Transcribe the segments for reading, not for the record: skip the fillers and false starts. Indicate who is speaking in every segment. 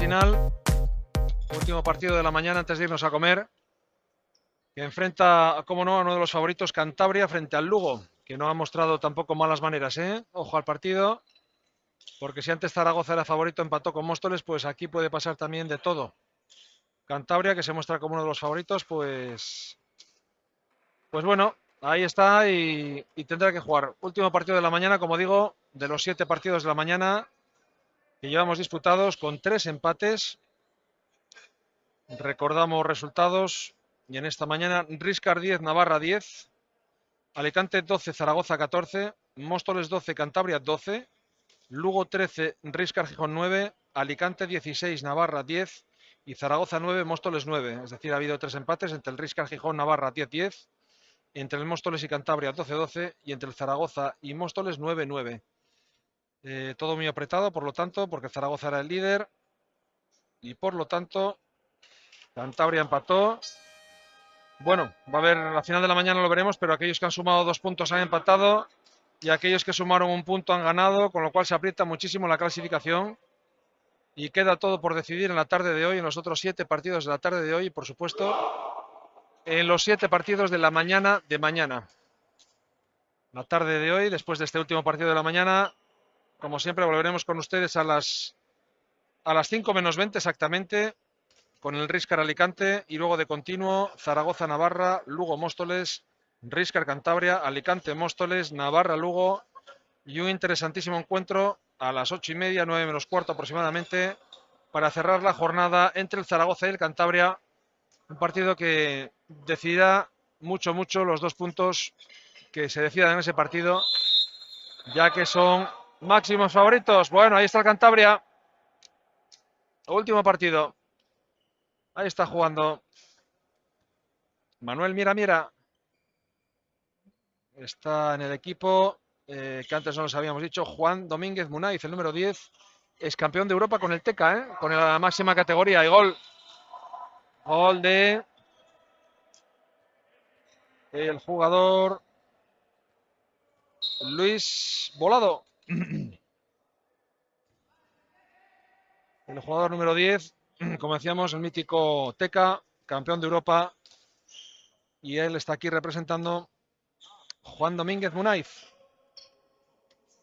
Speaker 1: final. Último partido de la mañana antes de irnos a comer. Que enfrenta, como no, a uno de los favoritos, Cantabria, frente al Lugo. Que no ha mostrado tampoco malas maneras, ¿eh? Ojo al partido. Porque si antes Zaragoza era favorito, empató con Móstoles, pues aquí puede pasar también de todo. Cantabria, que se muestra como uno de los favoritos, pues bueno, ahí está y tendrá que jugar. Último partido de la mañana, como digo, de los 7 partidos de la mañana que llevamos disputados con 3 empates. Recordamos resultados y en esta mañana Riscar 10, Navarra 10, Alicante 12, Zaragoza 14, Móstoles 12, Cantabria 12, Lugo 13, Riscar Gijón 9, Alicante 16, Navarra 10 y Zaragoza 9, Móstoles 9. Es decir, ha habido 3 empates entre el Riscar Gijón, Navarra 10-10, entre el Móstoles y Cantabria 12-12 y entre el Zaragoza y Móstoles 9-9. Todo muy apretado, por lo tanto, porque Zaragoza era el líder y por lo tanto Cantabria empató. Bueno, va a haber la final de la mañana, lo veremos, pero aquellos que han sumado 2 puntos han empatado y aquellos que sumaron 1 punto han ganado, con lo cual se aprieta muchísimo la clasificación y queda todo por decidir en la tarde de hoy, en los otros 7 partidos de la tarde de hoy y, por supuesto, en los 7 partidos de la mañana de mañana. La tarde de hoy, después de este último partido de la mañana, como siempre, volveremos con ustedes a las 5 menos 20 exactamente, con el Riscar Alicante y luego de continuo Zaragoza Navarra, Lugo Móstoles, Riscar Cantabria, Alicante Móstoles, Navarra Lugo y un interesantísimo encuentro a las 8:30, 9 menos cuarto aproximadamente, para cerrar la jornada entre el Zaragoza y el Cantabria, un partido que decidirá mucho los 2 puntos que se decidan en ese partido, ya que son máximos favoritos. Bueno, ahí está el Cantabria. Último partido. Ahí está jugando Manuel Miera. Está en el equipo que antes no los habíamos dicho, Juan Domínguez Munaiz, el número 10. Es campeón de Europa con el Teca, con la máxima categoría. Y gol de el jugador Luis Volado. El jugador número 10, como decíamos, el mítico Teca, campeón de Europa. Y él está aquí representando Juan Domínguez Munaiz.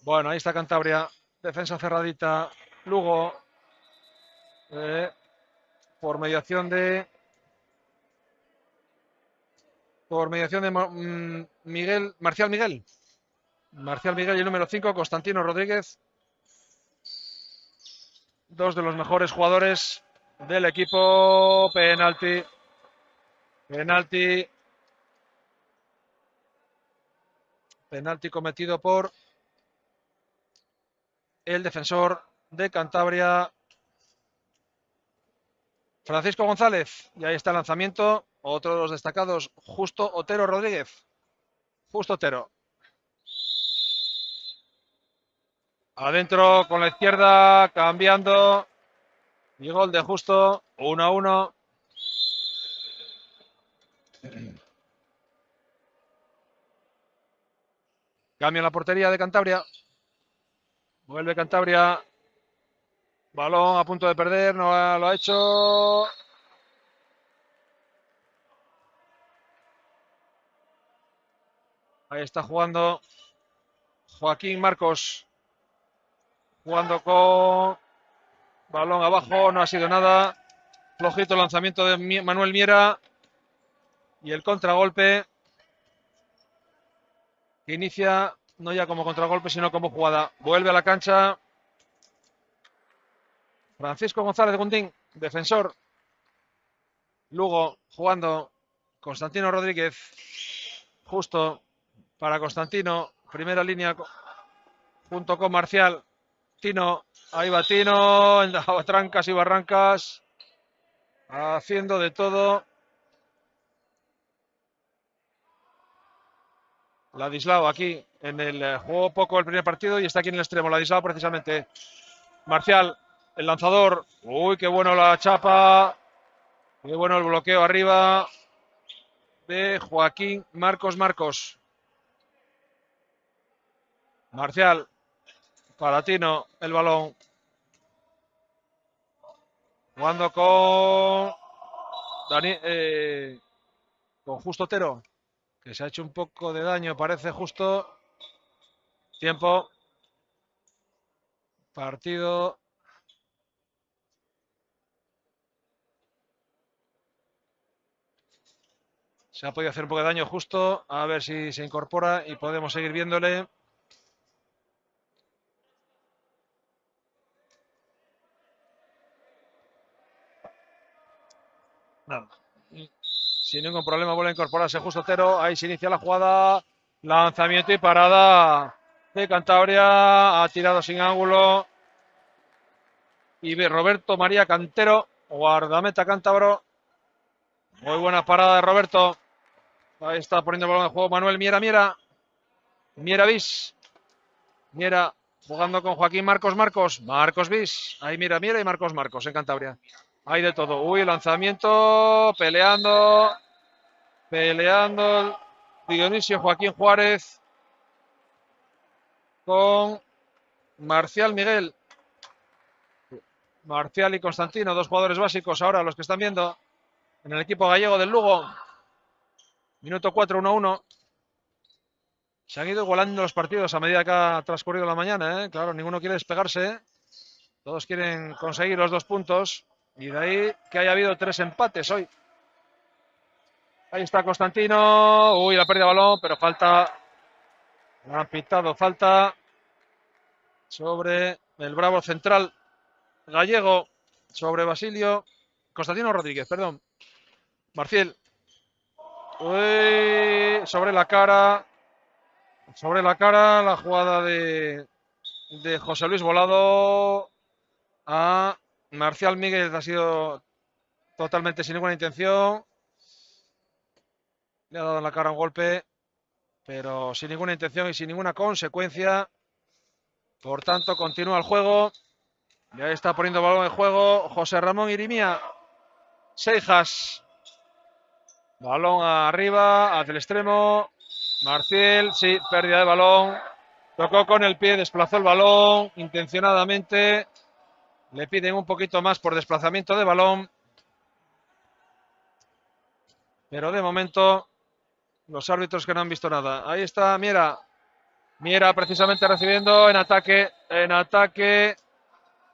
Speaker 1: Bueno, ahí está Cantabria. Defensa cerradita. Lugo. Por mediación de Marcial Miguel y el número 5, Constantino Rodríguez. 2 de los mejores jugadores del equipo. Penalti cometido por el defensor de Cantabria, Francisco González. Y ahí está el lanzamiento. Otro de los destacados, Justo Otero Rodríguez. Justo Otero. Adentro con la izquierda, cambiando. Y gol de Justo. 1-1. Cambio en la portería de Cantabria. Vuelve Cantabria. Balón a punto de perder. No lo ha hecho. Ahí está jugando Joaquín Marcos. Jugando con balón abajo. No ha sido nada. Flojito el lanzamiento de Manuel Miera. Y el contragolpe. Que inicia no ya como contragolpe, sino como jugada. Vuelve a la cancha Francisco González Gundín, defensor. Lugo jugando Constantino Rodríguez. Justo para Constantino. Primera línea junto con Marcial. Tino. Ahí va Tino. En trancas y barrancas. Haciendo de todo. Ladislao aquí en el jugó poco el primer partido y está aquí en el extremo. Ladislao precisamente. Marcial, el lanzador. Uy, qué bueno la chapa. Qué bueno el bloqueo arriba de Joaquín Marcos. Marcial, para Tino, el balón. Jugando con con Justo Otero, que se ha hecho un poco de daño, parece justo. Tiempo. Partido. Se ha podido hacer un poco de daño justo. A ver si se incorpora y podemos seguir viéndole. Nada. Sin ningún problema vuelve a incorporarse Justo Otero. Ahí se inicia la jugada. Lanzamiento y parada de Cantabria. Ha tirado sin ángulo. Y Roberto María Cantero, guardameta cántabro. Muy buena parada de Roberto. Ahí está poniendo el balón de juego Manuel Miera. Miera Bis. Miera jugando con Joaquín Marcos. Marcos Bis. Ahí Miera y Marcos en Cantabria. Hay de todo. Uy, lanzamiento. Peleando. Dionisio Joaquín Juárez. Con Marcial Miguel. Marcial y Constantino, dos jugadores básicos ahora, los que están viendo en el equipo gallego del Lugo. Minuto 4, 1-1. Se han ido igualando los partidos a medida que ha transcurrido la mañana, ¿eh? Claro, ninguno quiere despegarse. Todos quieren conseguir los 2 puntos. Y de ahí que haya habido 3 empates hoy. Ahí está Constantino. Uy, la pérdida de balón, pero falta. Han pitado falta sobre el Bravo central gallego. Sobre Basilio. Constantino Rodríguez, perdón. Marcial. Uy, sobre la cara la jugada de José Luis Volado a Marcial Miguel. Ha sido totalmente sin ninguna intención. Le ha dado en la cara un golpe, pero sin ninguna intención y sin ninguna consecuencia. Por tanto, continúa el juego. Ya está poniendo balón en juego José Ramón Irimía Seijas. Balón arriba, hacia el extremo. Marcial, sí, pérdida de balón. Tocó con el pie, desplazó el balón intencionadamente. Le piden un poquito más por desplazamiento de balón. Pero de momento, los árbitros que no han visto nada. Ahí está Miera. Miera precisamente recibiendo en ataque.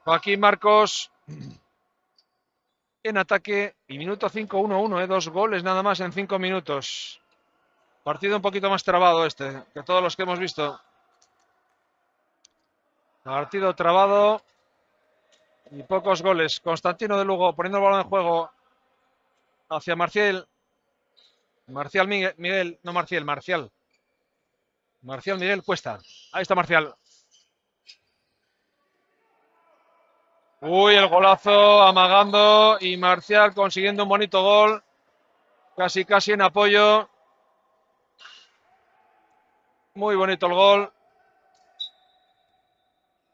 Speaker 1: Joaquín Marcos. En ataque. Y minuto 5, 1-1. 2 goles nada más en 5 minutos. Partido un poquito más trabado este, que todos los que hemos visto. Partido trabado. Y pocos goles. Constantino de Lugo poniendo el balón en juego hacia Marcial. Marcial Miguel, no Marcial. Marcial Miguel Cuesta. Ahí está Marcial. Uy, el golazo amagando y Marcial consiguiendo un bonito gol. Casi en apoyo. Muy bonito el gol.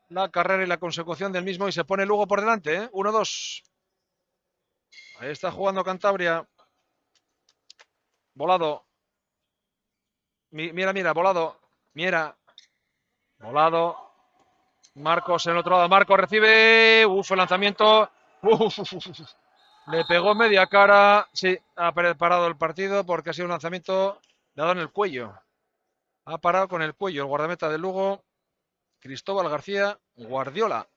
Speaker 1: La carrera y la consecución del mismo y se pone Lugo por delante, ¿eh? 1-2. Ahí está jugando Cantabria. Volado. Mira, Volado. Volado. Marcos en el otro lado. Marcos recibe. El lanzamiento. Le pegó media cara. Sí, ha parado el partido porque ha sido un lanzamiento. Le ha dado en el cuello. Ha parado con el cuello el guardameta de Lugo. Cristóbal García Guardiola.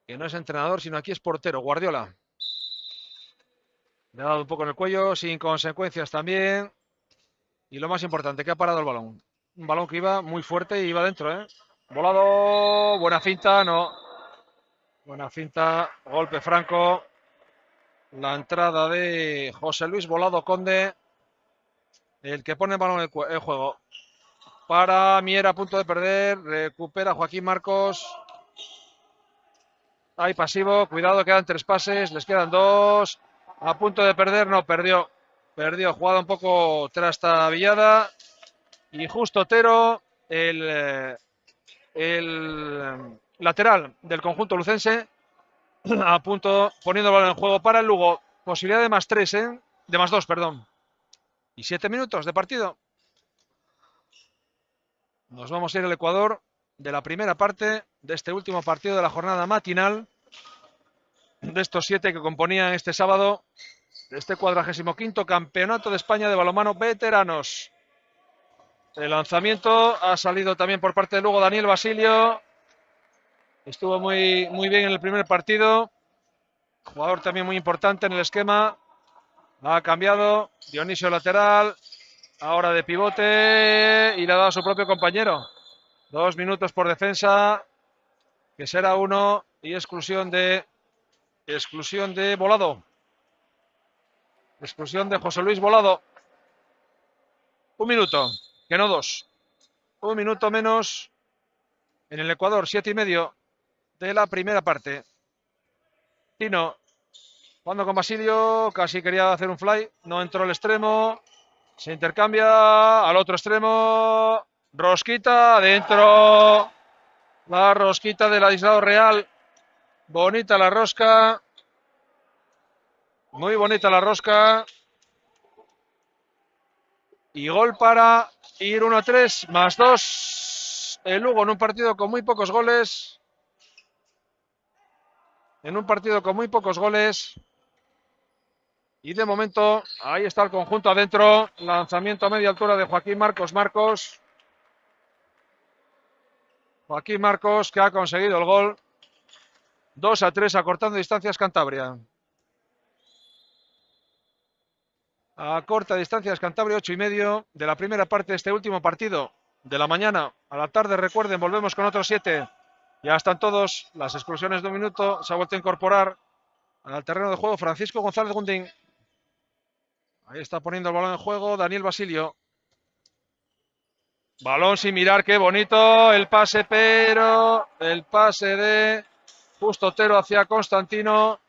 Speaker 1: Que no es entrenador, sino aquí es portero. Guardiola. Le ha dado un poco en el cuello, sin consecuencias también. Y lo más importante, que ha parado el balón. Un balón que iba muy fuerte y iba dentro, ¿eh? Volado, buena finta, no. Buena finta, golpe franco. La entrada de José Luis Volado Conde. El que pone el balón en juego. Para Miera a punto de perder. Recupera Joaquín Marcos. Hay pasivo, cuidado, quedan 3 pases, les quedan 2. A punto de perder, no, perdió. Jugada un poco trastabillada. Y Justo Otero, el lateral del conjunto lucense, a punto, poniendo el balón en juego para el Lugo. Posibilidad de más 3, ¿eh? De más 2, perdón. Y 7 minutos de partido. Nos vamos a ir al Ecuador de la primera parte de este último partido de la jornada matinal. de estos 7 que componían este sábado este 45º Campeonato de España de Balonmano Veteranos. El lanzamiento ha salido también por parte de Lugo Daniel Basilio. Estuvo muy bien en el primer partido. Jugador también muy importante en el esquema. Ha cambiado. Dionisio lateral. Ahora de pivote. Y le ha dado a su propio compañero. 2 minutos por defensa. Que será 1. Y exclusión de Volado. Exclusión de José Luis Volado. 1 minuto. Que no 2. 1 minuto menos en el Ecuador. 7:30 de la primera parte. Tino jugando con Basilio. Casi quería hacer un fly. No entró al extremo. Se intercambia al otro extremo. Rosquita adentro. La rosquita del aislado Real. Bonita la rosca. Muy bonita la rosca. Y gol para ir 1-3 más 2. El Lugo en un partido con muy pocos goles. Y de momento, ahí está el conjunto adentro. Lanzamiento a media altura de Joaquín Marcos. Joaquín Marcos que ha conseguido el gol. 2-3 acortando distancias Cantabria. A corta distancia Cantabria, 8:30 de la primera parte de este último partido de la mañana. A la tarde, recuerden, volvemos con otros 7. Ya están todos. Las exclusiones de 1 minuto. Se ha vuelto a incorporar al terreno de juego Francisco González Gundín. Ahí está poniendo el balón en juego Daniel Basilio. Balón sin mirar, qué bonito. El pase, pero el pase de Justo Otero hacia Constantino.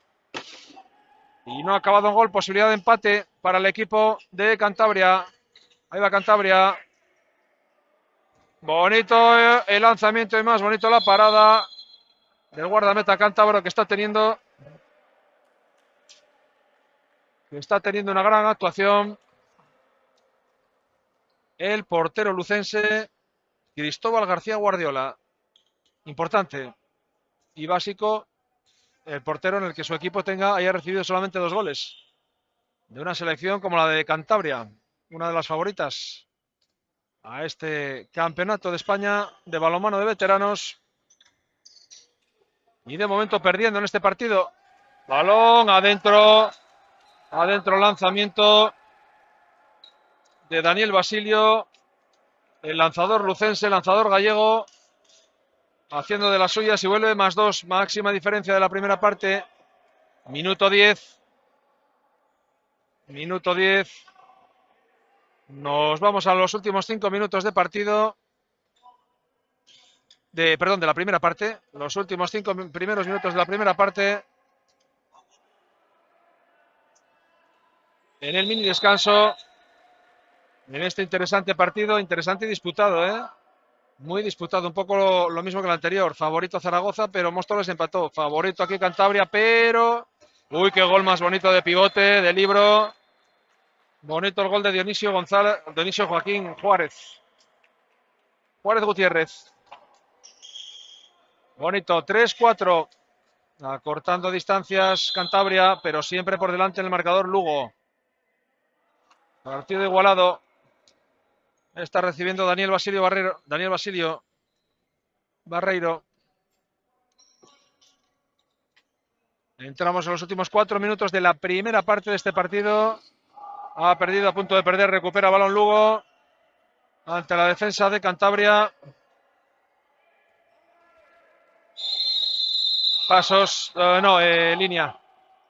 Speaker 1: Y no ha acabado en gol. Posibilidad de empate para el equipo de Cantabria. Ahí va Cantabria. Bonito el lanzamiento y más bonito la parada del guardameta cántabro que está teniendo una gran actuación. El portero lucense Cristóbal García Guardiola. Importante y básico el portero en el que su equipo haya recibido solamente 2 goles. De una selección como la de Cantabria, una de las favoritas a este campeonato de España de balonmano de veteranos. Y de momento perdiendo en este partido. Balón adentro. Adentro lanzamiento de Daniel Basilio. El lanzador lucense, el lanzador gallego. Haciendo de las suyas y vuelve más 2. Máxima diferencia de la primera parte. Minuto 10. Minuto 10. Nos vamos a los últimos 5 minutos de partido. De la primera parte. Los últimos 5 primeros minutos de la primera parte. En el mini descanso. En este interesante partido. Interesante y disputado, Muy disputado. Un poco lo mismo que el anterior. Favorito Zaragoza, pero Móstoles empató. Favorito aquí Cantabria, pero... Uy, qué gol más bonito de pivote, de Libro. Bonito el gol de Dionisio Joaquín Juárez. Juárez Gutiérrez. Bonito, 3-4. Acortando distancias Cantabria, pero siempre por delante en el marcador Lugo. Partido igualado. Está recibiendo Daniel Basilio Barreiro. Entramos en los últimos 4 minutos de la primera parte de este partido. Ha perdido, a punto de perder, recupera balón Lugo ante la defensa de Cantabria. Pasos, línea.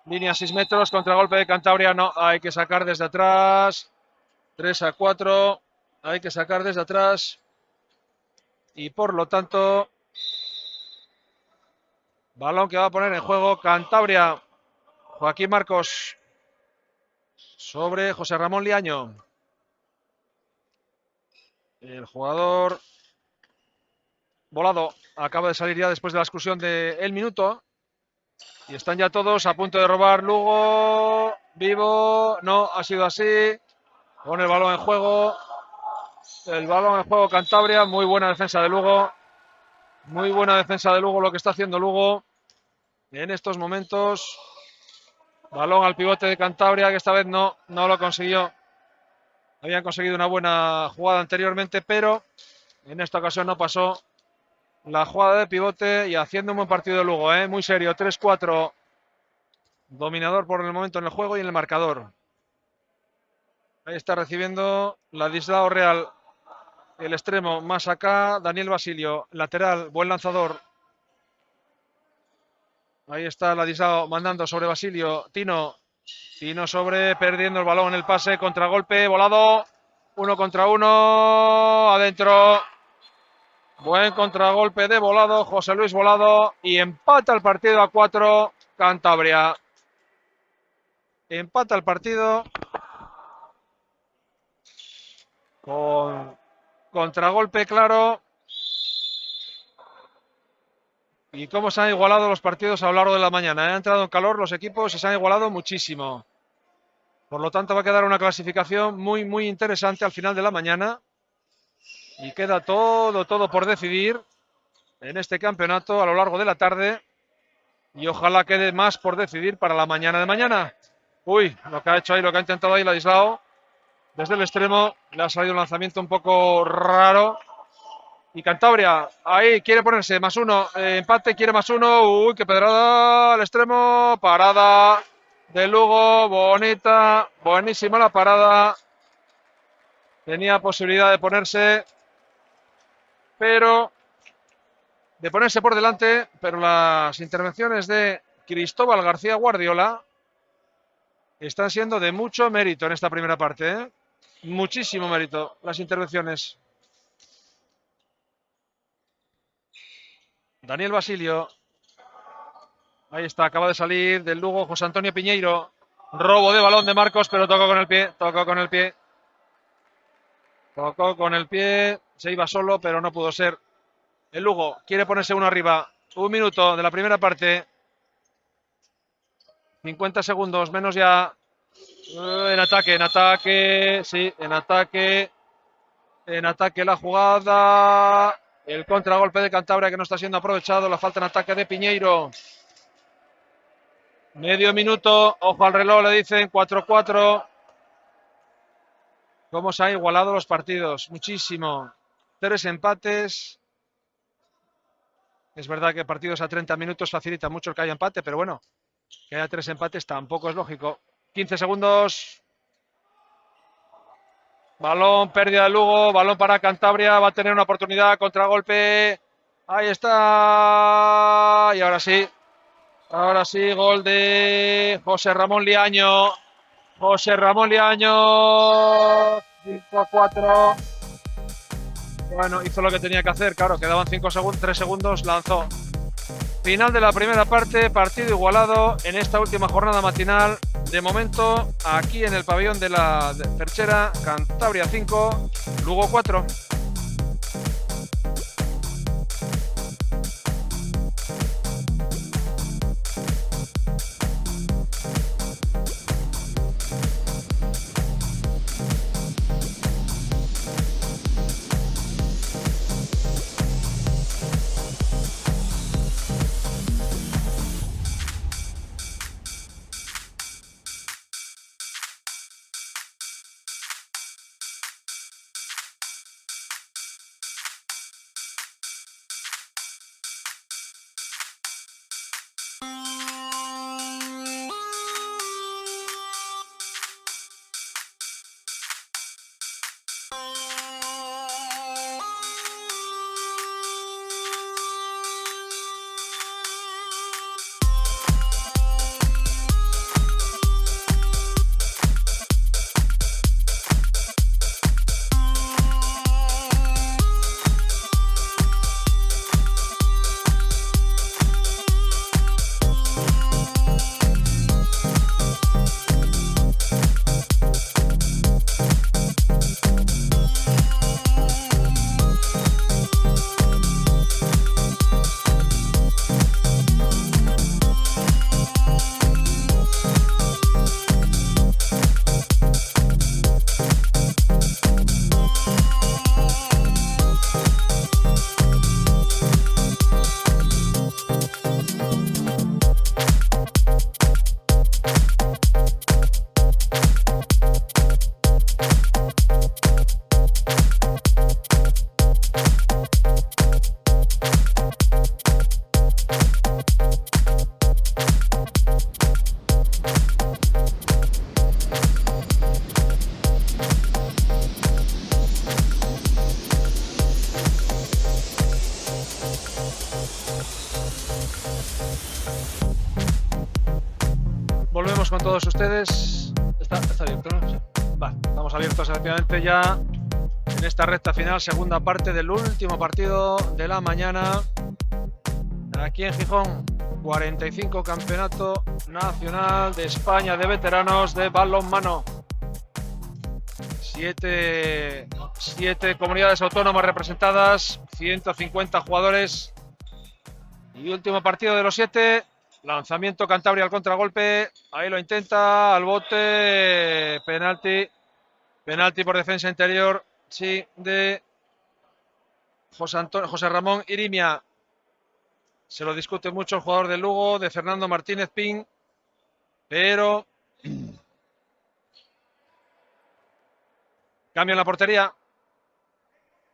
Speaker 1: Línea 6 metros, contragolpe de Cantabria, no, hay que sacar desde atrás. 3-4, hay que sacar desde atrás. Y por lo tanto, balón que va a poner en juego Cantabria. Joaquín Marcos sobre José Ramón Liaño. El jugador Volado acaba de salir ya después de la exclusión del minuto. Y están ya todos a punto de robar Lugo. Vivo. No, ha sido así. Con el balón en juego. El balón en juego Cantabria. Muy buena defensa de Lugo. Muy buena defensa de Lugo lo que está haciendo Lugo. en estos momentos. Balón al pivote de Cantabria, que esta vez no lo consiguió. Habían conseguido una buena jugada anteriormente, pero en esta ocasión no pasó la jugada de pivote y haciendo un buen partido de Lugo, muy serio, 3-4. Dominador por el momento en el juego y en el marcador. Ahí está recibiendo Ladislao Real, el extremo, más acá Daniel Basilio, lateral, buen lanzador. Ahí está Ladislao mandando sobre Basilio, Tino sobre, perdiendo el balón en el pase, contragolpe, volado, 1 contra 1, adentro. Buen contragolpe de Volado, José Luis Volado, y empata el partido a 4, Cantabria. Empata el partido con contragolpe claro. Y cómo se han igualado los partidos a lo largo de la mañana. Han entrado en calor los equipos y se han igualado muchísimo. Por lo tanto, va a quedar una clasificación muy, muy interesante al final de la mañana. Y queda todo por decidir en este campeonato a lo largo de la tarde. Y ojalá quede más por decidir para la mañana de mañana. Uy, lo que ha hecho ahí, lo que ha intentado ahí Ladislao. Desde el extremo le ha salido un lanzamiento un poco raro. Y Cantabria, ahí quiere ponerse +1, empate, quiere +1. Uy, qué pedrada al extremo. Parada de Lugo, bonita, buenísima la parada. Tenía posibilidad de ponerse, por delante, pero las intervenciones de Cristóbal García Guardiola están siendo de mucho mérito en esta primera parte. Muchísimo mérito las intervenciones. Daniel Basilio. Ahí está, acaba de salir del Lugo José Antonio Piñeiro. Robo de balón de Marcos, pero tocó con el pie. Tocó con el pie. Se iba solo, pero no pudo ser. El Lugo quiere ponerse uno arriba. 1 minuto de la primera parte. 50 segundos, menos ya. En ataque. Sí, en ataque. En ataque la jugada. El contragolpe de Cantabria que no está siendo aprovechado. La falta en ataque de Piñeiro. Medio minuto. Ojo al reloj, le dicen 4-4. Cómo se han igualado los partidos. Muchísimo. 3 empates. Es verdad que partidos a 30 minutos facilita mucho el que haya empate, pero bueno, que haya 3 empates tampoco es lógico. 15 segundos. Balón, pérdida de Lugo, balón para Cantabria, va a tener una oportunidad, contragolpe. Ahí está. Y ahora sí, gol de José Ramón Liaño. 5-4. Bueno, hizo lo que tenía que hacer, claro, quedaban 3 segundos, lanzó. Final de la primera parte, partido igualado en esta última jornada matinal. De momento, aquí en el pabellón de la Perchera, Cantabria 5, Lugo 4. seguimos con todos ustedes. Está abierto, ¿no? Sí. Vale, estamos abiertos efectivamente ya en esta recta final, segunda parte del último partido de la mañana. Aquí en Gijón, 45 Campeonato Nacional de España de Veteranos de Balonmano. Siete comunidades autónomas representadas, 150 jugadores. Y último partido de los 7. Lanzamiento Cantabria al contragolpe. Ahí lo intenta, al bote. Penalti. Penalti por defensa interior. Sí, de José Ramón Irimia. Se lo discute mucho el jugador de Lugo, de Fernando Martínez Pin. Pero cambio en la portería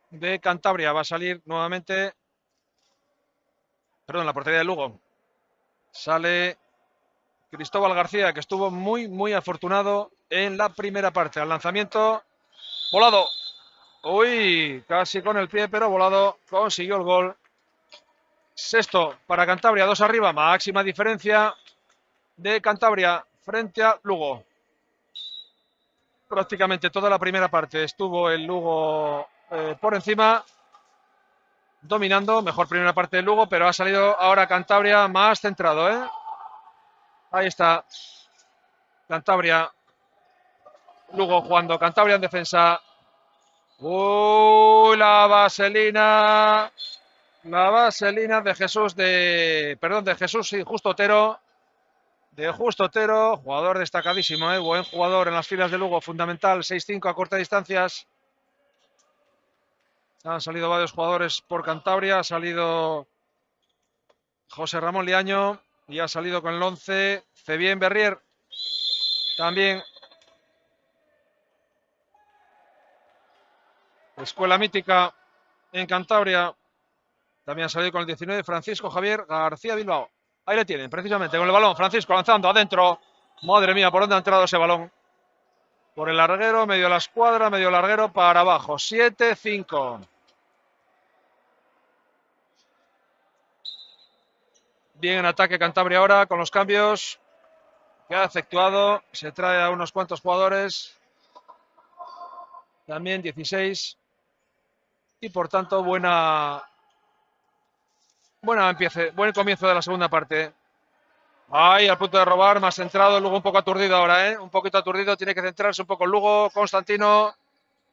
Speaker 1: de Cantabria. Va a salir nuevamente. Perdón, la portería de Lugo. Sale Cristóbal García, que estuvo muy afortunado en la primera parte. Al lanzamiento, volado. Uy, casi con el pie, pero volado. Consiguió el gol. Sexto para Cantabria, 2 arriba. Máxima diferencia de Cantabria frente a Lugo. Prácticamente toda la primera parte estuvo el Lugo por encima, dominando. Mejor primera parte del Lugo, pero ha salido ahora Cantabria más centrado, ¿eh? Ahí está Cantabria. Lugo jugando. Cantabria en defensa. Uy, la vaselina. La vaselina de Jesús de Jesús, sí, Justo Otero. De Justo Otero, jugador destacadísimo, buen jugador en las filas de Lugo, fundamental, 6-5 a cortas distancias. Han salido varios jugadores por Cantabria, ha salido José Ramón Liaño y ha salido con el 11 Febien Berrier. También Escuela Mítica en Cantabria. También ha salido con el 19 Francisco Javier García Bilbao. Ahí le tienen, precisamente, con el balón. Francisco lanzando adentro. Madre mía, ¿por dónde ha entrado ese balón? Por el larguero, medio la escuadra, medio larguero para abajo. 7-5. Bien en ataque Cantabria ahora con los cambios que ha efectuado. Se trae a unos cuantos jugadores. También 16. Y por tanto, buen comienzo de la segunda parte. Ahí al punto de robar, más centrado, Lugo un poco aturdido ahora, un poquito aturdido, tiene que centrarse un poco el Lugo. Constantino,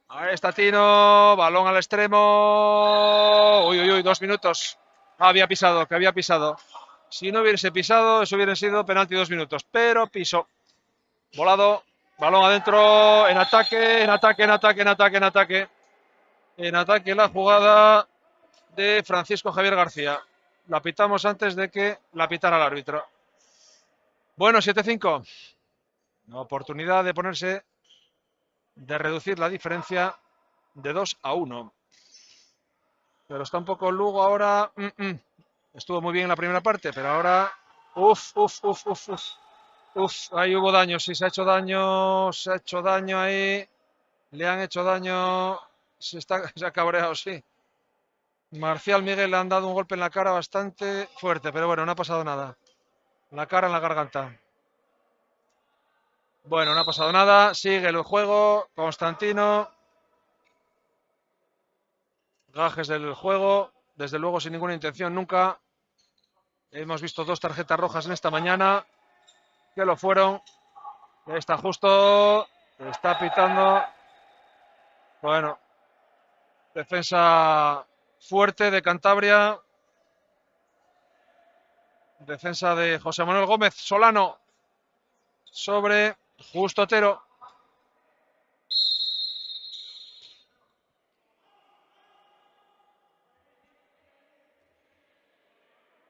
Speaker 1: ahí está Tino, balón al extremo. Uy, 2 minutos. Había pisado. Si no hubiese pisado, eso hubiera sido penalti 2 minutos, pero pisó. Volado, balón adentro, en ataque la jugada de Francisco Javier García. La pitamos antes de que la pitara el árbitro. Bueno, 7-5. Una oportunidad de reducir la diferencia de 2-1. Pero está un poco Lugo ahora. Estuvo muy bien en la primera parte, pero ahora. Ahí hubo daño, sí, se ha hecho daño ahí. Le han hecho daño. Se ha cabreado, sí. Marcial Miguel le han dado un golpe en la cara bastante fuerte, pero bueno, no ha pasado nada. La cara en la garganta. Bueno, no ha pasado nada. Sigue el juego. Constantino. Gajes del juego. Desde luego sin ninguna intención nunca. Hemos visto 2 tarjetas rojas en esta mañana. Que lo fueron. Está justo. Está pitando. Bueno. Defensa fuerte de Cantabria. Defensa de José Manuel Gómez Solano. Sobre Justo Otero.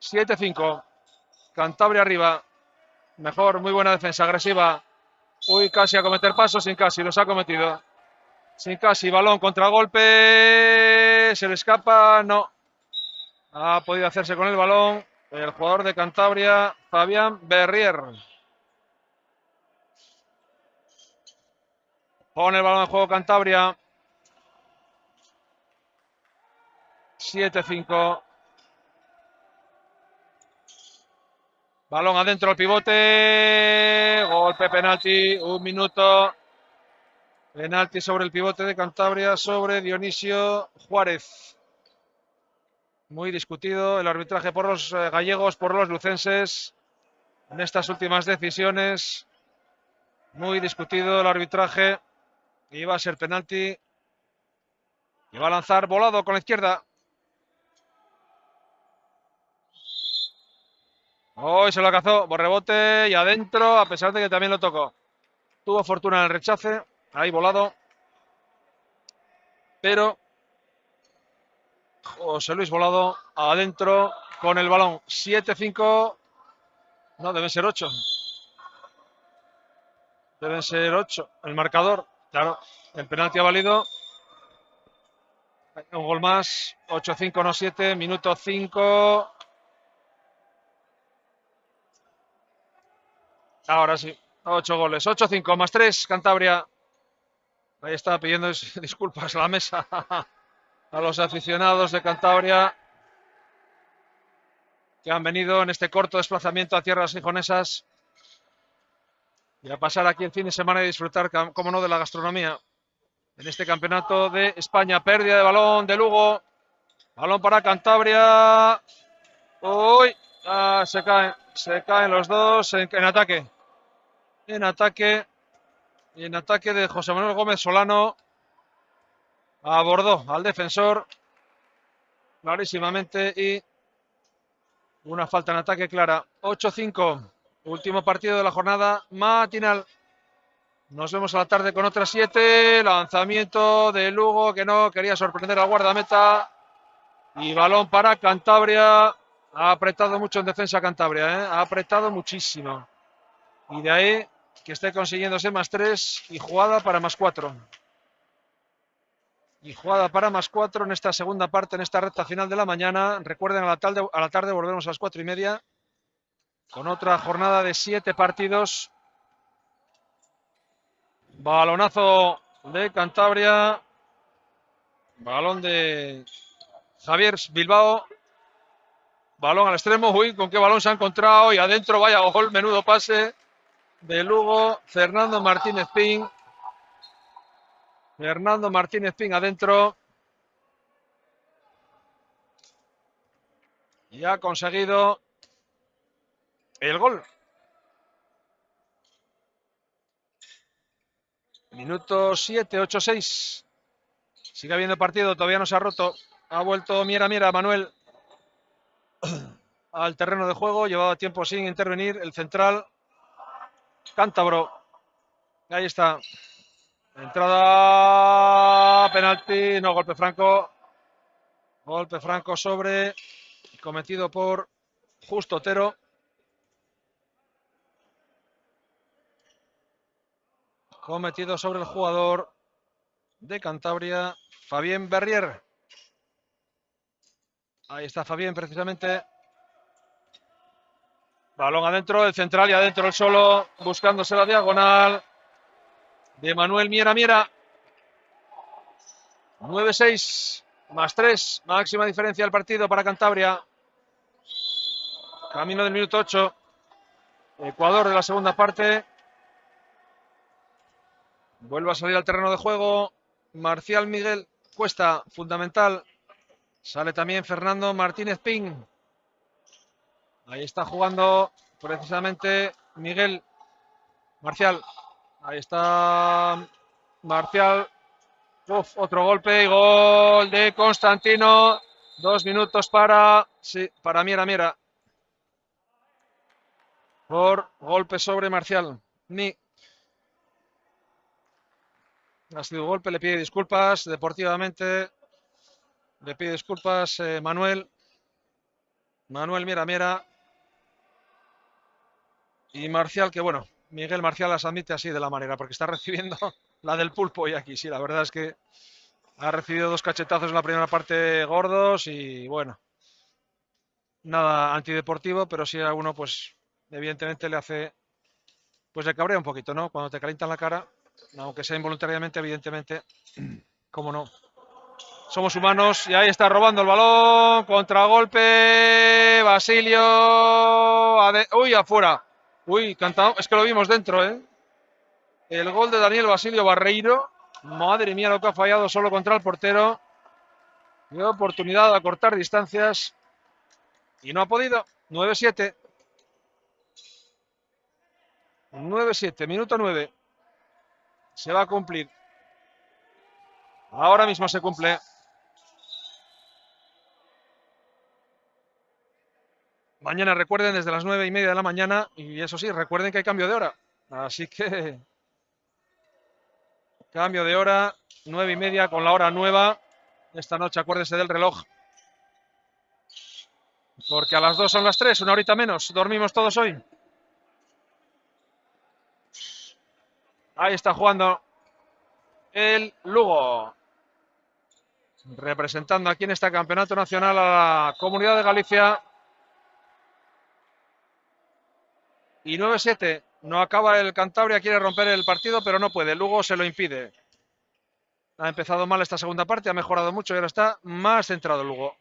Speaker 1: ...7-5... Cantabria arriba. Mejor, muy buena defensa, agresiva. Uy, casi a cometer pasos, sin casi, los ha cometido. Sin casi, balón, contragolpe. Se le escapa, no. Ha podido hacerse con el balón el jugador de Cantabria, Fabián Berrier. Pone el balón en juego Cantabria. 7-5. Balón adentro al pivote. Golpe, penalti. 1 minuto. Penalti sobre el pivote de Cantabria, sobre Dionisio Juárez. Muy discutido el arbitraje por los gallegos, por los lucenses. En estas últimas decisiones. Muy discutido el arbitraje. Y va a ser penalti. Y va a lanzar volado con la izquierda. Hoy se lo cazó, por rebote y adentro, a pesar de que también lo tocó. Tuvo fortuna en el rechace, ahí volado. Pero José Luis Volado adentro con el balón. 7-5. No, deben ser 8. Deben ser 8. El marcador, claro, el penalti ha valido. Un gol más. 8-5, no 7. Minuto 5. Ahora sí. 8 goles. 8-5 más 3. Cantabria. Ahí está pidiendo disculpas a la mesa. A los aficionados de Cantabria que han venido en este corto desplazamiento a tierras gijonesas y a pasar aquí el fin de semana y disfrutar, como no, de la gastronomía en este campeonato de España. Pérdida de balón de Lugo. Balón para Cantabria. Uy, se caen los dos en ataque. En ataque. Y en ataque de José Manuel Gómez Solano. Abordó al defensor clarísimamente y una falta en ataque clara. 8-5. Último partido de la jornada matinal. Nos vemos a la tarde con otras 7. Lanzamiento de Lugo que no quería sorprender al guardameta. Y balón para Cantabria. Ha apretado mucho en defensa Cantabria. Ha apretado muchísimo. Y de ahí que esté consiguiéndose más 3 y jugada para más 4. Y jugada para más 4 en esta segunda parte, en esta recta final de la mañana. Recuerden, a la tarde volvemos a las 4:30 con otra jornada de 7 partidos. Balonazo de Cantabria. Balón de Javier Bilbao. Balón al extremo. Uy, con qué balón se ha encontrado. Y adentro, vaya gol, menudo pase de Lugo. Fernando Martínez Pin. Fernando Martínez Pin adentro. Y ha conseguido el gol. Minuto 7, 8-6. Sigue habiendo partido, todavía no se ha roto. Ha vuelto Miera Manuel al terreno de juego. Llevaba tiempo sin intervenir el central cántabro. Ahí está. Entrada, penalti, no, golpe franco. Golpe franco sobre, cometido por Justo Otero. Cometido sobre el jugador de Cantabria, Fabien Berrier. Ahí está Fabien precisamente. Balón adentro, el central y adentro el solo, buscándose la diagonal de Manuel Miera. 9-6, más 3, máxima diferencia del partido para Cantabria. Camino del minuto 8. Ecuador de la segunda parte. Vuelve a salir al terreno de juego. Marcial Miguel Cuesta, fundamental. Sale también Fernando Martínez Pin. Ahí está jugando precisamente Miguel Marcial. Ahí está Marcial. Uf, otro golpe y gol de Constantino. 2 minutos para Miera. Por golpe sobre Marcial. Ha sido golpe, le pide disculpas deportivamente. Le pide disculpas Manuel Miera. Y Marcial, que bueno, Miguel Marcial las admite así de la manera, porque está recibiendo la del pulpo y aquí. Sí, la verdad es que ha recibido 2 cachetazos en la primera parte gordos y bueno, nada antideportivo, pero sí a uno pues evidentemente le hace, pues le cabrea un poquito, ¿no? Cuando te calientan la cara, aunque sea involuntariamente, evidentemente, cómo no. Somos humanos. Y ahí está robando el balón. Contragolpe. Basilio. Uy, afuera. Uy, cantado. Es que lo vimos dentro, ¿eh? El gol de Daniel Basilio Barreiro. Madre mía lo que ha fallado solo contra el portero. Dio oportunidad de acortar distancias. Y no ha podido. 9-7. 9-7. Minuto 9. Se va a cumplir. Ahora mismo se cumple. Mañana recuerden desde las 9:30 de la mañana. Y eso sí, recuerden que hay cambio de hora. Así que cambio de hora. 9:30 con la hora nueva. Esta noche acuérdense del reloj. Porque a las 2 son las 3, una horita menos. Dormimos todos hoy. Ahí está jugando el Lugo. Representando aquí en este campeonato nacional a la Comunidad de Galicia. Y 9-7. No acaba el Cantabria, quiere romper el partido, pero no puede. Lugo se lo impide. Ha empezado mal esta segunda parte, ha mejorado mucho y ahora está más centrado Lugo.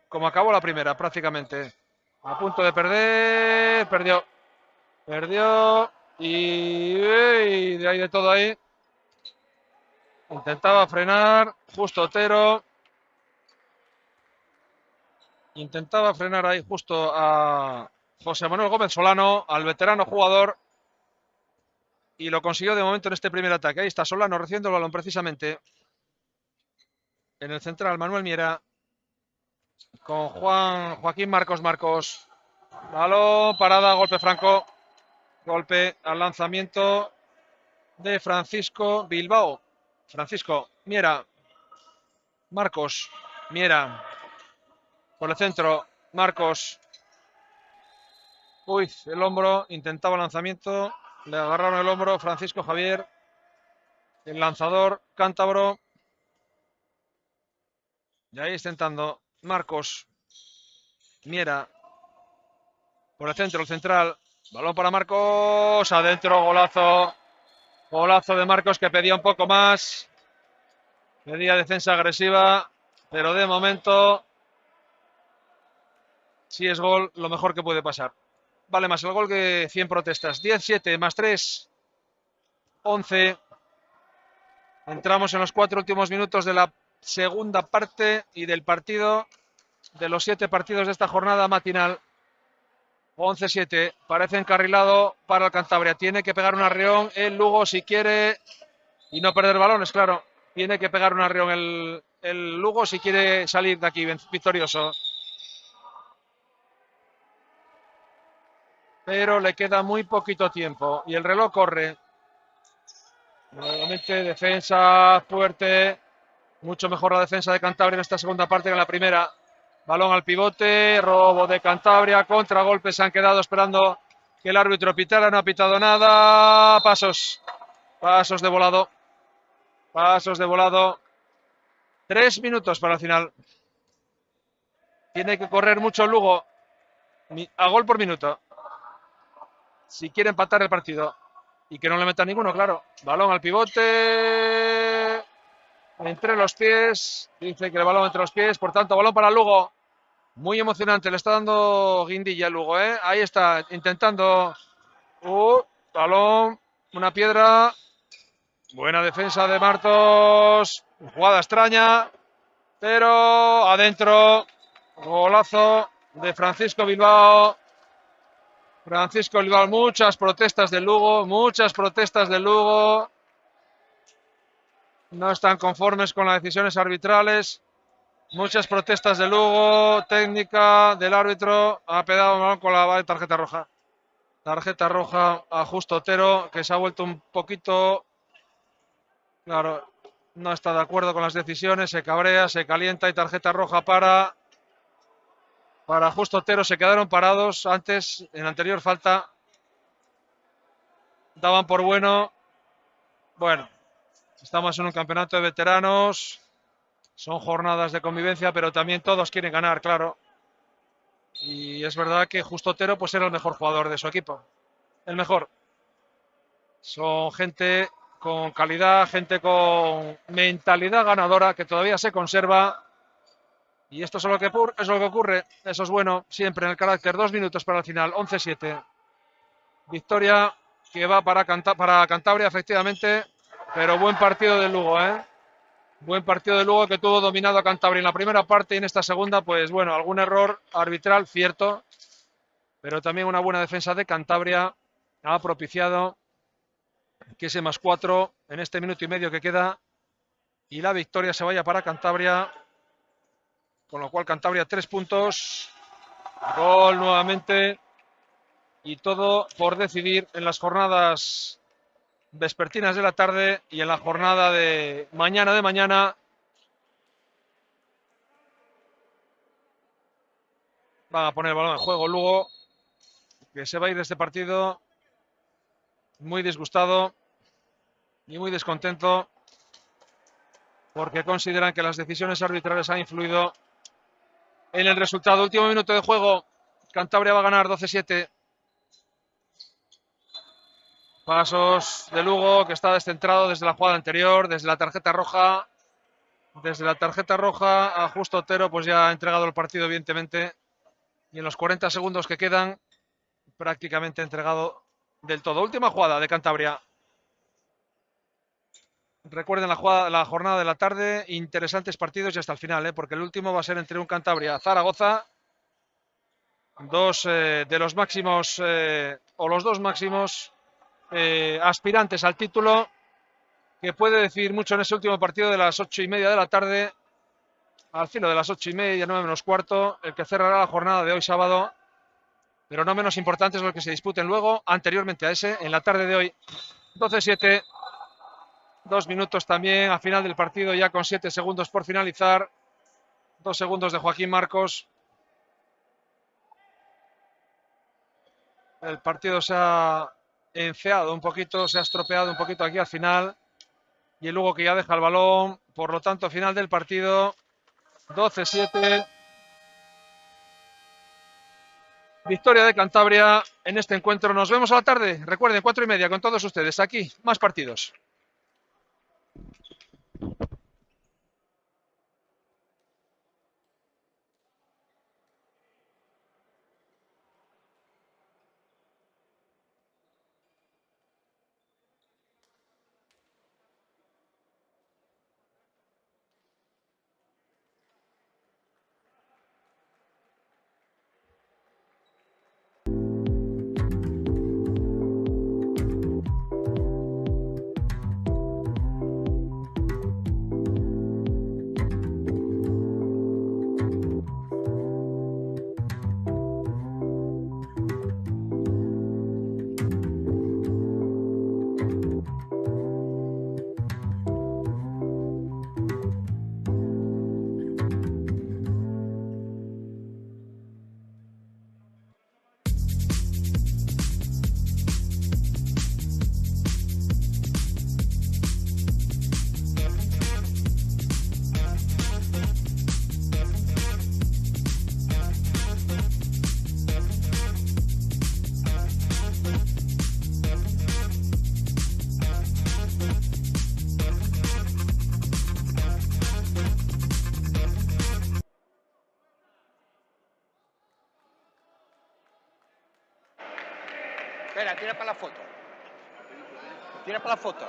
Speaker 1: Como acabó la primera, prácticamente. A punto de perder. Perdió. Perdió. Y de ahí de todo ahí. Intentaba frenar. Justo Otero. Intentaba frenar ahí justo a José Manuel Gómez Solano, al veterano jugador. Y lo consiguió de momento en este primer ataque. Ahí está Solano recibiendo el balón precisamente. En el central, Manuel Miera. Con Joaquín Marcos. Balón, parada, golpe franco. Golpe al lanzamiento de Francisco Bilbao. Francisco Miera. Marcos Miera. Por el centro, Marcos. Uy, el hombro. Intentaba el lanzamiento. Le agarraron el hombro Francisco Javier. El lanzador cántabro. Y ahí está intentando Marcos Miera. Por el centro, el central. Balón para Marcos. Adentro, golazo. Golazo de Marcos que pedía un poco más. Pedía defensa agresiva. Pero de momento, si es gol, lo mejor que puede pasar. Vale más el gol que 100 protestas. 10-7 más 3. 11. Entramos en los 4 últimos minutos de la segunda parte y del partido. De los 7 partidos de esta jornada matinal. 11-7. Parece encarrilado para el Cantabria. Tiene que pegar un arreón el Lugo si quiere. Y no perder balones, claro. Tiene que pegar un arreón el Lugo si quiere salir de aquí victorioso. Pero le queda muy poquito tiempo. Y el reloj corre. Nuevamente defensa fuerte. Mucho mejor la defensa de Cantabria en esta segunda parte que en la primera. Balón al pivote. Robo de Cantabria. Contragolpe. Se han quedado esperando que el árbitro pitara. No ha pitado nada. Pasos. Pasos de volado. Pasos de volado. 3 minutos para el final. Tiene que correr mucho el Lugo. A gol por minuto. Si quiere empatar el partido. Y que no le meta ninguno, claro. Balón al pivote. Entre los pies. Dice que el balón entre los pies. Por tanto, balón para Lugo. Muy emocionante. Le está dando guindilla el Lugo, ¿eh? Ahí está. Intentando. Balón. Una piedra. Buena defensa de Martos. Jugada extraña. Pero adentro. Golazo de Francisco Bilbao. Francisco Bilbao, muchas protestas del Lugo, muchas protestas del Lugo. No están conformes con las decisiones arbitrales. Muchas protestas del Lugo, técnica del árbitro. Ha pegado con la tarjeta roja. Tarjeta roja a Justo Otero, que se ha vuelto un poquito... Claro, no está de acuerdo con las decisiones, se cabrea, se calienta y tarjeta roja para Justo Otero. Se quedaron parados antes, en la anterior falta. Daban por bueno. Bueno, estamos en un campeonato de veteranos. Son jornadas de convivencia, pero también todos quieren ganar, claro. Y es verdad que Justo Otero pues era el mejor jugador de su equipo. El mejor. Son gente con calidad, gente con mentalidad ganadora que todavía se conserva. Y esto es lo que ocurre. Eso es bueno siempre en el carácter. 2 minutos para el final. 11-7. Victoria que va para Cantabria, efectivamente. Pero buen partido de Lugo, ¿eh? Buen partido de Lugo que tuvo dominado a Cantabria en la primera parte y en esta segunda, pues bueno, algún error arbitral, cierto. Pero también una buena defensa de Cantabria ha propiciado que ese +4 en este minuto y medio que queda y la victoria se vaya para Cantabria. Con lo cual Cantabria 3 puntos. Gol nuevamente. Y todo por decidir en las jornadas vespertinas de la tarde y en la jornada de mañana. Van a poner el balón en juego Lugo, que se va a ir de este partido muy disgustado y muy descontento porque consideran que las decisiones arbitrales han influido en el resultado. Último minuto de juego. Cantabria va a ganar 12-7. Pasos de Lugo, que está descentrado desde la jugada anterior, desde la tarjeta roja. Desde la tarjeta roja a Justo Otero, pues ya ha entregado el partido, evidentemente. Y en los 40 segundos que quedan, prácticamente entregado del todo. Última jugada de Cantabria. Recuerden la jornada de la tarde. Interesantes partidos y hasta el final, porque el último va a ser entre un Cantabria-Zaragoza. Dos de los máximos, o los dos máximos aspirantes al título, que puede decir mucho en ese último partido de las 8:30 de la tarde, al filo de las 8:30, 9:15, el que cerrará la jornada de hoy sábado, pero no menos importante es lo que se disputen luego, anteriormente a ese, en la tarde de hoy. 12-7, 2 minutos también a final del partido, ya con 7 segundos por finalizar, 2 segundos de Joaquín Marcos. El partido se ha enfeado un poquito, se ha estropeado un poquito aquí al final. Y el Lugo que ya deja el balón. Por lo tanto, final del partido. 12-7. Victoria de Cantabria en este encuentro. Nos vemos a la tarde. Recuerden, 4:30 con todos ustedes. Aquí, más partidos.
Speaker 2: Espera, tira para la foto. Tira para la foto.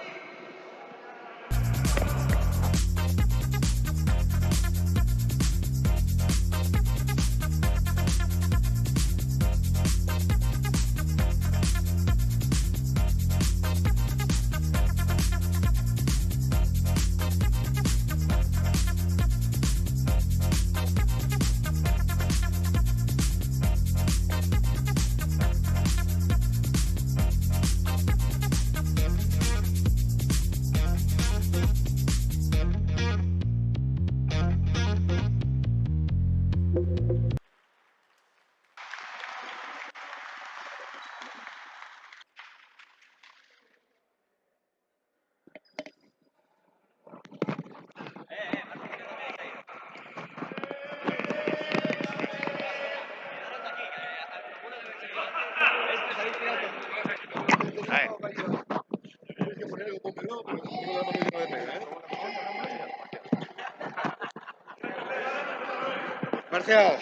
Speaker 2: Marcial.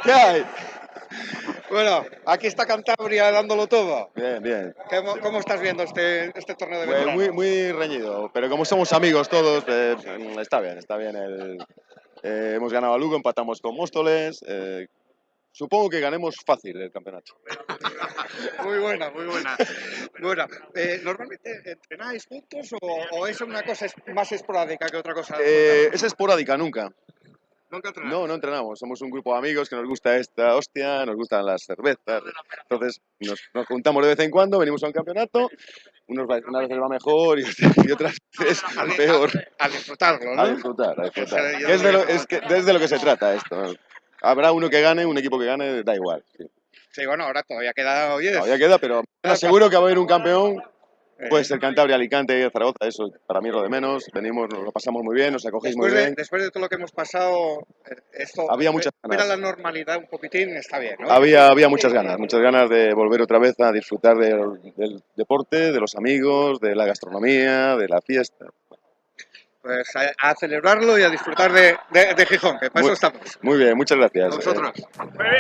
Speaker 3: ¿Qué hay?
Speaker 2: Bueno, aquí está Cantabria dándolo todo.
Speaker 3: Bien, bien.
Speaker 2: ¿Cómo estás viendo este torneo de
Speaker 3: Pues
Speaker 2: veteranos?
Speaker 3: muy reñido, pero como somos amigos todos, está bien, está bien. Hemos ganado a Lugo, empatamos con Móstoles. Supongo que ganemos fácil el campeonato.
Speaker 2: Muy buena, muy buena. Bueno, ¿normalmente entrenáis juntos o es una cosa más esporádica que otra cosa?
Speaker 3: Es esporádica, nunca.
Speaker 2: ¿Nunca entrenáis?
Speaker 3: No entrenamos. Somos un grupo de amigos que nos gusta esta hostia, nos gustan las cervezas. Entonces nos juntamos de vez en cuando, venimos a un campeonato. Unas veces va mejor y otras veces peor.
Speaker 2: A disfrutarlo, ¿no?
Speaker 3: A disfrutar.
Speaker 2: Yo
Speaker 3: Es de lo que se trata esto, ¿no? Habrá uno que gane, un equipo que gane, da igual. Sí.
Speaker 2: Sí, bueno, ahora todavía queda, oye,
Speaker 3: Todavía queda, pero seguro que va a haber un campeón. Puede ser Cantabria, Alicante, Zaragoza, eso para mí es lo de menos. Venimos, nos lo pasamos muy bien, nos acogéis muy bien.
Speaker 2: Después de todo lo que hemos pasado, esto,
Speaker 3: había muchas ganas.
Speaker 2: Ver a la normalidad un poquitín está bien, ¿no?
Speaker 3: Había muchas ganas de volver otra vez a disfrutar del deporte, de los amigos, de la gastronomía, de la fiesta.
Speaker 2: Pues a celebrarlo y a disfrutar de Gijón, que para eso estamos.
Speaker 3: Muy bien, muchas gracias.
Speaker 2: A vosotros.
Speaker 4: Muy bien.